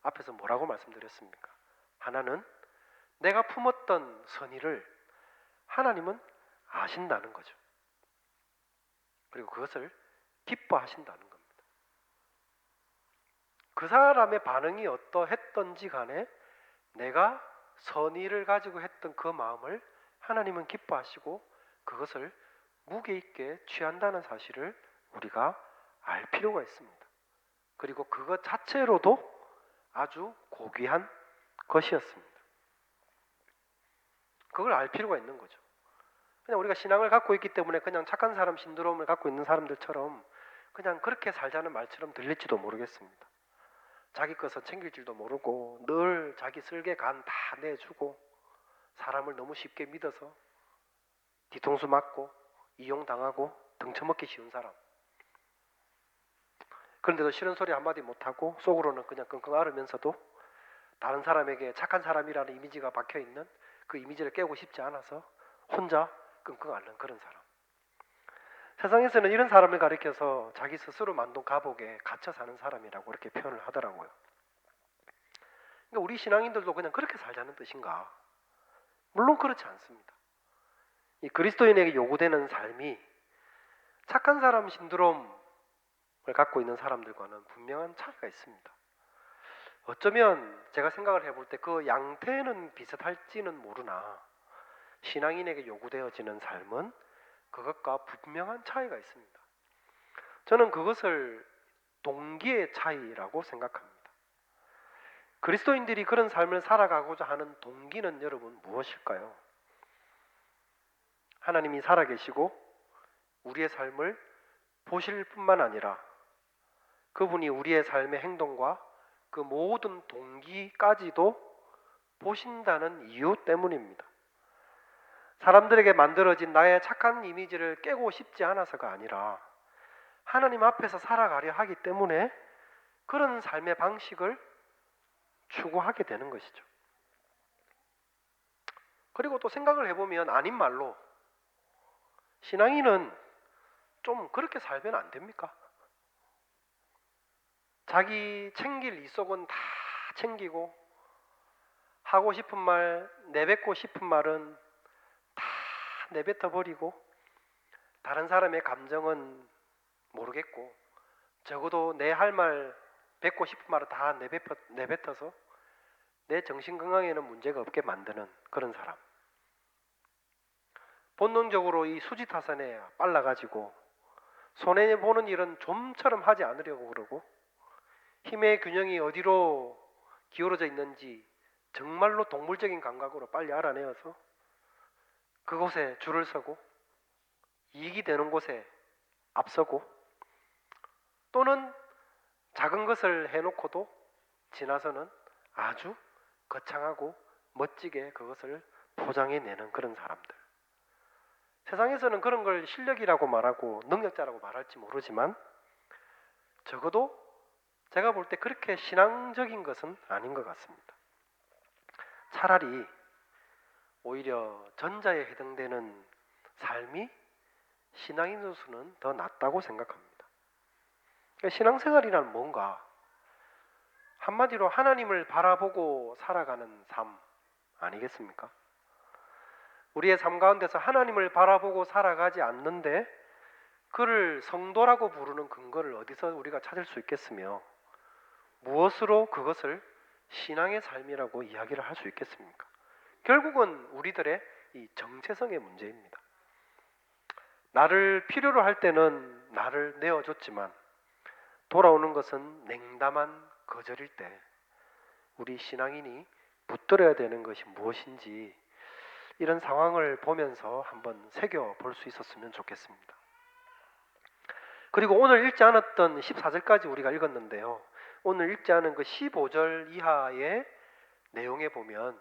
앞에서 뭐라고 말씀드렸습니까? 하나는 내가 품었던 선의를 하나님은 아신다는 거죠. 그리고 그것을 기뻐하신다는 겁니다. 그 사람의 반응이 어떠했던지 간에 내가 선의를 가지고 했던 그 마음을 하나님은 기뻐하시고 그것을 무게 있게 취한다는 사실을 우리가 알 필요가 있습니다. 그리고 그것 자체로도 아주 고귀한 것이었습니다. 그걸 알 필요가 있는 거죠. 그냥 우리가 신앙을 갖고 있기 때문에 그냥 착한 사람 신드롬을 갖고 있는 사람들처럼 그냥 그렇게 살자는 말처럼 들릴지도 모르겠습니다. 자기 것은 챙길 줄도 모르고 늘 자기 쓸개 간 다 내주고 사람을 너무 쉽게 믿어서 뒤통수 맞고 이용당하고 등쳐먹기 쉬운 사람. 그런데도 싫은 소리 한마디 못하고 속으로는 그냥 끙끙 앓으면서도 다른 사람에게 착한 사람이라는 이미지가 박혀있는 그 이미지를 깨고 싶지 않아서 혼자 끙끙 앓는 그런 사람. 세상에서는 이런 사람을 가리켜서 자기 스스로 만든 감옥에 갇혀 사는 사람이라고 이렇게 표현을 하더라고요. 그러니까 우리 신앙인들도 그냥 그렇게 살자는 뜻인가? 물론 그렇지 않습니다. 이 그리스도인에게 요구되는 삶이 착한 사람 신드롬을 갖고 있는 사람들과는 분명한 차이가 있습니다. 어쩌면 제가 생각을 해볼 때 그 양태는 비슷할지는 모르나 신앙인에게 요구되어지는 삶은 그것과 분명한 차이가 있습니다. 저는 그것을 동기의 차이라고 생각합니다. 그리스도인들이 그런 삶을 살아가고자 하는 동기는 여러분 무엇일까요? 하나님이 살아계시고 우리의 삶을 보실 뿐만 아니라 그분이 우리의 삶의 행동과 그 모든 동기까지도 보신다는 이유 때문입니다. 사람들에게 만들어진 나의 착한 이미지를 깨고 싶지 않아서가 아니라 하나님 앞에서 살아가려 하기 때문에 그런 삶의 방식을 추구하게 되는 것이죠. 그리고 또 생각을 해보면 아닌 말로 신앙인은 좀 그렇게 살면 안 됩니까? 자기 챙길 이속은 다 챙기고 하고 싶은 말, 내뱉고 싶은 말은 다 내뱉어 버리고 다른 사람의 감정은 모르겠고 적어도 내 할 말, 뱉고 싶은 말을 다 내뱉어서 내 정신 건강에는 문제가 없게 만드는 그런 사람. 본능적으로 이 수지타산에 빨라가지고 손해보는 일은 좀처럼 하지 않으려고 그러고 힘의 균형이 어디로 기울어져 있는지 정말로 동물적인 감각으로 빨리 알아내어서 그곳에 줄을 서고 이익이 되는 곳에 앞서고 또는 작은 것을 해놓고도 지나서는 아주 거창하고 멋지게 그것을 포장해내는 그런 사람들. 세상에서는 그런 걸 실력이라고 말하고 능력자라고 말할지 모르지만 적어도 제가 볼 때 그렇게 신앙적인 것은 아닌 것 같습니다. 차라리 오히려 전자에 해당되는 삶이 신앙인으로서는 더 낫다고 생각합니다. 그러니까 신앙생활이란 뭔가 한마디로 하나님을 바라보고 살아가는 삶 아니겠습니까? 우리의 삶 가운데서 하나님을 바라보고 살아가지 않는데 그를 성도라고 부르는 근거를 어디서 우리가 찾을 수 있겠으며 무엇으로 그것을 신앙의 삶이라고 이야기를 할 수 있겠습니까? 결국은 우리들의 이 정체성의 문제입니다. 나를 필요로 할 때는 나를 내어줬지만 돌아오는 것은 냉담한 거절일 때 우리 신앙인이 붙들어야 되는 것이 무엇인지 이런 상황을 보면서 한번 새겨볼 수 있었으면 좋겠습니다. 그리고 오늘 읽지 않았던 14절까지 우리가 읽었는데요. 오늘 읽지 않은 그 15절 이하의 내용에 보면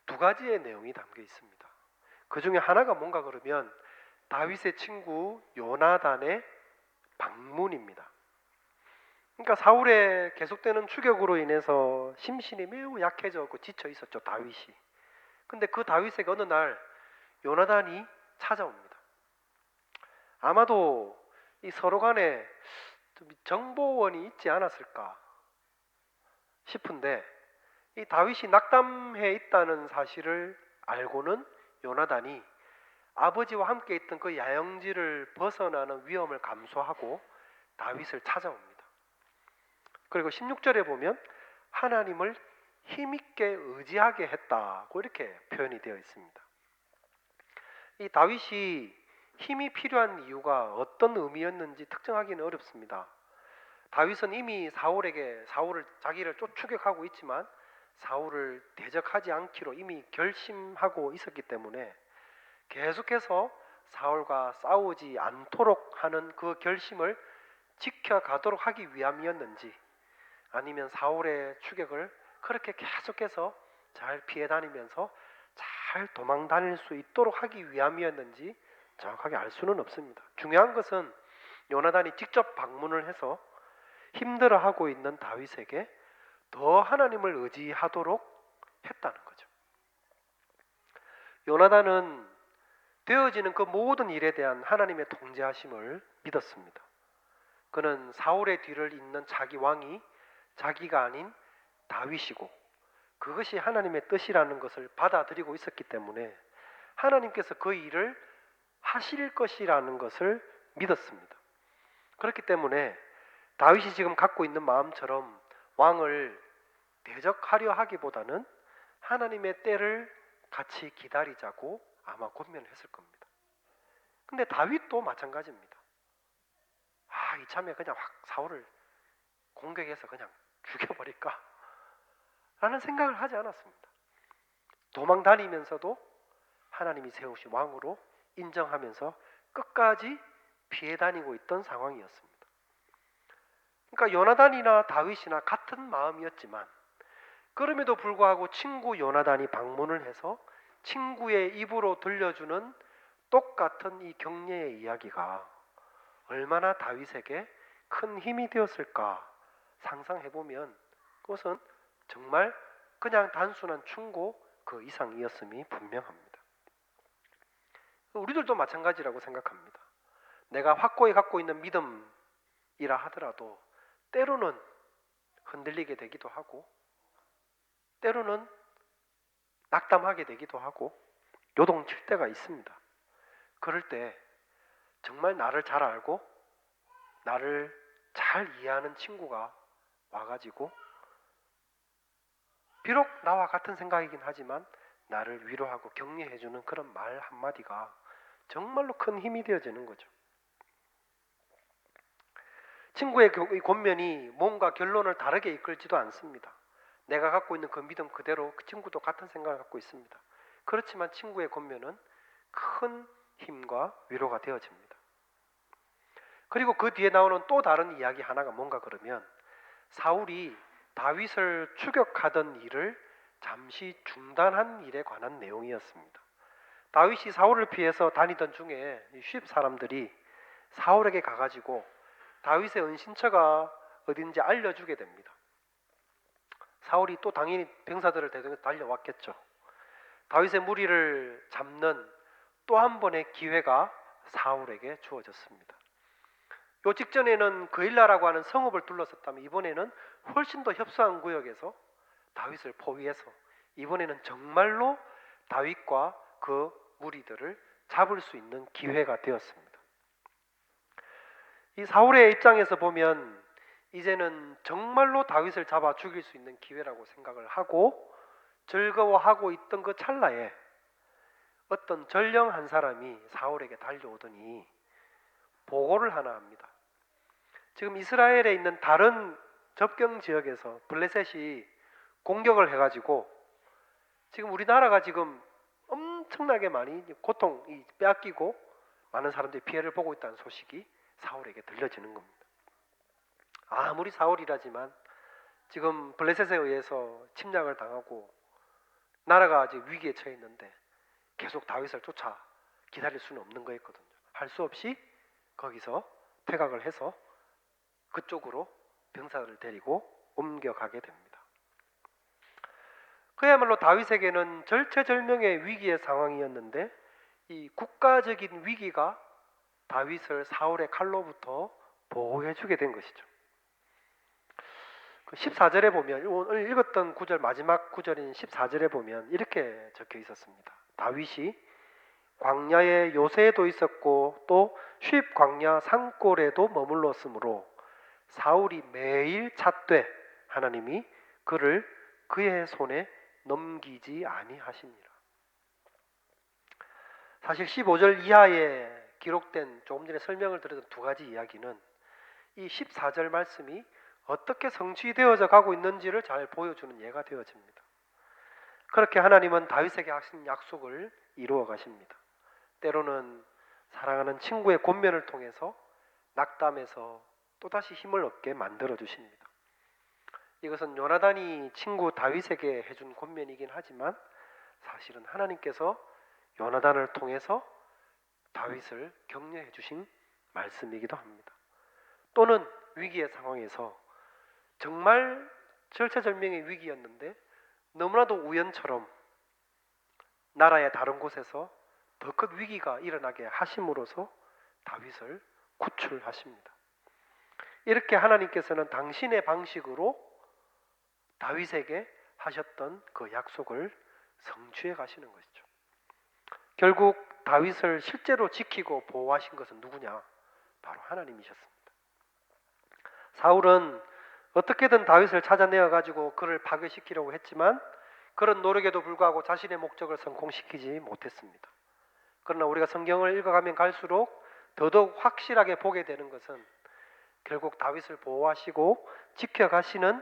두 가지의 내용이 담겨 있습니다. 그 중에 하나가 뭔가 그러면 다윗의 친구 요나단의 방문입니다. 그러니까 사울의 계속되는 추격으로 인해서 심신이 매우 약해졌고 지쳐 있었죠, 다윗이. 근데 그 다윗에게 어느 날 요나단이 찾아옵니다. 아마도 이 서로 간에 좀 정보원이 있지 않았을까 싶은데 이 다윗이 낙담해 있다는 사실을 알고는 요나단이 아버지와 함께 있던 그 야영지를 벗어나는 위험을 감수하고 다윗을 찾아옵니다. 그리고 16절에 보면 하나님을 힘있게 의지하게 했다고 이렇게 표현이 되어 있습니다. 이 다윗이 힘이 필요한 이유가 어떤 의미였는지 특정하기는 어렵습니다. 다윗은 이미 사울을 자기를 추격하고 있지만 사울을 대적하지 않기로 이미 결심하고 있었기 때문에 계속해서 사울과 싸우지 않도록 하는 그 결심을 지켜가도록 하기 위함이었는지, 아니면 사울의 추격을 그렇게 계속해서 잘 피해 다니면서 잘 도망 다닐 수 있도록 하기 위함이었는지 정확하게 알 수는 없습니다. 중요한 것은 요나단이 직접 방문을 해서 힘들어하고 있는 다윗에게 더 하나님을 의지하도록 했다는 거죠. 요나단은 되어지는 그 모든 일에 대한 하나님의 통제하심을 믿었습니다. 그는 사울의 뒤를 잇는 자기 왕이 자기가 아닌 다윗이고 그것이 하나님의 뜻이라는 것을 받아들이고 있었기 때문에 하나님께서 그 일을 하실 것이라는 것을 믿었습니다. 그렇기 때문에 다윗이 지금 갖고 있는 마음처럼 왕을 대적하려 하기보다는 하나님의 때를 같이 기다리자고 아마 권면을 했을 겁니다. 근데 다윗도 마찬가지입니다. 이참에 그냥 확 사울을 공격해서 그냥 죽여버릴까? 라는 생각을 하지 않았습니다. 도망 다니면서도 하나님이 세우신 왕으로 인정하면서 끝까지 피해 다니고 있던 상황이었습니다. 그러니까 요나단이나 다윗이나 같은 마음이었지만 그럼에도 불구하고 친구 요나단이 방문을 해서 친구의 입으로 들려주는 똑같은 이 격려의 이야기가 얼마나 다윗에게 큰 힘이 되었을까 상상해보면 그것은 정말 그냥 단순한 충고 그 이상이었음이 분명합니다. 우리들도 마찬가지라고 생각합니다. 내가 확고히 갖고 있는 믿음이라 하더라도 때로는 흔들리게 되기도 하고 때로는 낙담하게 되기도 하고 요동칠 때가 있습니다. 그럴 때 정말 나를 잘 알고 나를 잘 이해하는 친구가 와가지고 비록 나와 같은 생각이긴 하지만 나를 위로하고 격려해주는 그런 말 한마디가 정말로 큰 힘이 되어지는 거죠. 친구의 권면이 뭔가 결론을 다르게 이끌지도 않습니다. 내가 갖고 있는 그 믿음 그대로 그 친구도 같은 생각을 갖고 있습니다. 그렇지만 친구의 권면은 큰 힘과 위로가 되어집니다. 그리고 그 뒤에 나오는 또 다른 이야기 하나가 뭔가 그러면 사울이 다윗을 추격하던 일을 잠시 중단한 일에 관한 내용이었습니다. 다윗이 사울을 피해서 다니던 중에 쉿 사람들이 사울에게 가가지고 다윗의 은신처가 어딘지 알려주게 됩니다. 사울이 또 당연히 병사들을 대동해서 달려왔겠죠. 다윗의 무리를 잡는 또 한 번의 기회가 사울에게 주어졌습니다. 요 직전에는 그일라라고 하는 성읍을 둘러섰다면 이번에는 훨씬 더 협소한 구역에서 다윗을 포위해서 이번에는 정말로 다윗과 그 무리들을 잡을 수 있는 기회가 되었습니다. 이 사울의 입장에서 보면 이제는 정말로 다윗을 잡아 죽일 수 있는 기회라고 생각을 하고 즐거워하고 있던 그 찰나에 어떤 전령 한 사람이 사울에게 달려오더니 보고를 하나 합니다. 지금 이스라엘에 있는 다른 접경 지역에서 블레셋이 공격을 해가지고 지금 우리나라가 지금 엄청나게 많이 고통이 빼앗기고 많은 사람들이 피해를 보고 있다는 소식이 사울에게 들려지는 겁니다. 아무리 사울이라지만 지금 블레셋에 의해서 침략을 당하고 나라가 아직 위기에 처해 있는데 계속 다윗을 쫓아 기다릴 수는 없는 거였거든요. 할 수 없이 거기서 퇴각을 해서 그쪽으로 병사를 데리고 옮겨가게 됩니다. 그야말로 다윗에게는 절체절명의 위기의 상황이었는데 이 국가적인 위기가 다윗을 사울의 칼로부터 보호해주게 된 것이죠. 14절에 보면 오늘 읽었던 구절 마지막 구절인 14절에 보면 이렇게 적혀 있었습니다. 다윗이 광야의 요새에도 있었고 또 쉿 광야 산골에도 머물렀으므로 사울이 매일 찾되 하나님이 그를 그의 손에 넘기지 아니하시니라. 사실 15절 이하에 기록된 조금 전에 설명을 드렸던 두 가지 이야기는 이 14절 말씀이 어떻게 성취되어져 가고 있는지를 잘 보여주는 예가 되어집니다. 그렇게 하나님은 다윗에게 하신 약속을 이루어 가십니다. 때로는 사랑하는 친구의 권면을 통해서 낙담해서 또다시 힘을 얻게 만들어 주십니다. 이것은 요나단이 친구 다윗에게 해준 권면이긴 하지만 사실은 하나님께서 요나단을 통해서 다윗을 격려해 주신 말씀이기도 합니다. 또는 위기의 상황에서 정말 절체절명의 위기였는데 너무나도 우연처럼 나라의 다른 곳에서 더 큰 위기가 일어나게 하심으로써 다윗을 구출하십니다. 이렇게 하나님께서는 당신의 방식으로 다윗에게 하셨던 그 약속을 성취해 가시는 것이죠. 결국 다윗을 실제로 지키고 보호하신 것은 누구냐? 바로 하나님이셨습니다. 사울은 어떻게든 다윗을 찾아내어 가지고 그를 파괴시키려고 했지만 그런 노력에도 불구하고 자신의 목적을 성공시키지 못했습니다. 그러나 우리가 성경을 읽어가면 갈수록 더더욱 확실하게 보게 되는 것은 결국 다윗을 보호하시고 지켜가시는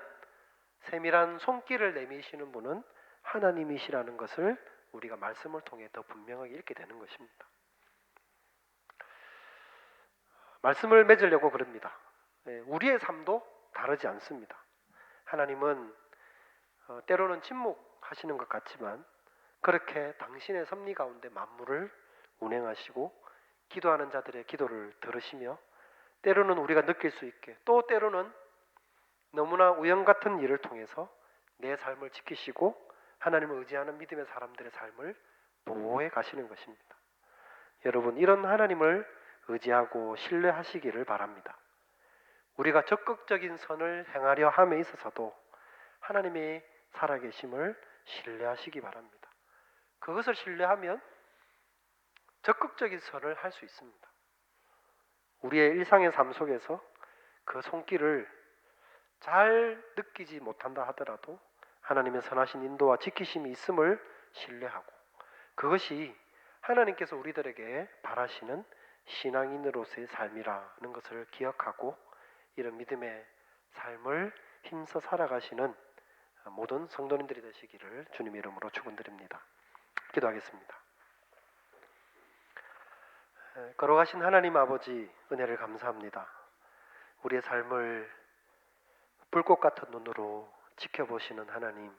세밀한 손길을 내미시는 분은 하나님이시라는 것을 우리가 말씀을 통해 더 분명하게 읽게 되는 것입니다. 말씀을 맺으려고 그럽니다. 우리의 삶도 다르지 않습니다. 하나님은 때로는 침묵하시는 것 같지만 그렇게 당신의 섭리 가운데 만물을 운행하시고 기도하는 자들의 기도를 들으시며 때로는 우리가 느낄 수 있게 또 때로는 너무나 우연 같은 일을 통해서 내 삶을 지키시고 하나님을 의지하는 믿음의 사람들의 삶을 보호해 가시는 것입니다. 여러분, 이런 하나님을 의지하고 신뢰하시기를 바랍니다. 우리가 적극적인 선을 행하려 함에 있어서도 하나님의 살아계심을 신뢰하시기 바랍니다. 그것을 신뢰하면 적극적인 선을 할 수 있습니다. 우리의 일상의 삶 속에서 그 손길을 잘 느끼지 못한다 하더라도 하나님의 선하신 인도와 지키심이 있음을 신뢰하고 그것이 하나님께서 우리들에게 바라시는 신앙인으로서의 삶이라는 것을 기억하고 이런 믿음의 삶을 힘써 살아가시는 모든 성도님들이 되시기를 주님의 이름으로 축원드립니다. 기도하겠습니다. 걸어가신 하나님 아버지 은혜를 감사합니다. 우리의 삶을 불꽃 같은 눈으로 지켜보시는 하나님,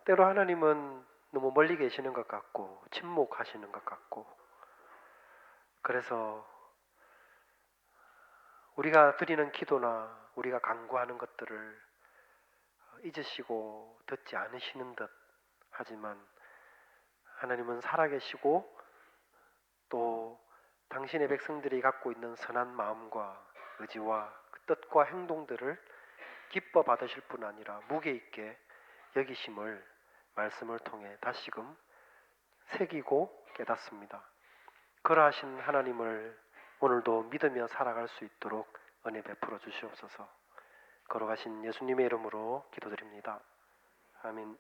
때로 하나님은 너무 멀리 계시는 것 같고 침묵하시는 것 같고 그래서 우리가 드리는 기도나 우리가 간구하는 것들을 잊으시고 듣지 않으시는 듯 하지만 하나님은 살아계시고 또 당신의 백성들이 갖고 있는 선한 마음과 의지와 그 뜻과 행동들을 기뻐 받으실 뿐 아니라 무게 있게 여기심을 말씀을 통해 다시금 새기고 깨닫습니다. 그러하신 하나님을 오늘도 믿으며 살아갈 수 있도록 은혜 베풀어 주시옵소서. 걸어가신 예수님의 이름으로 기도드립니다. 아멘.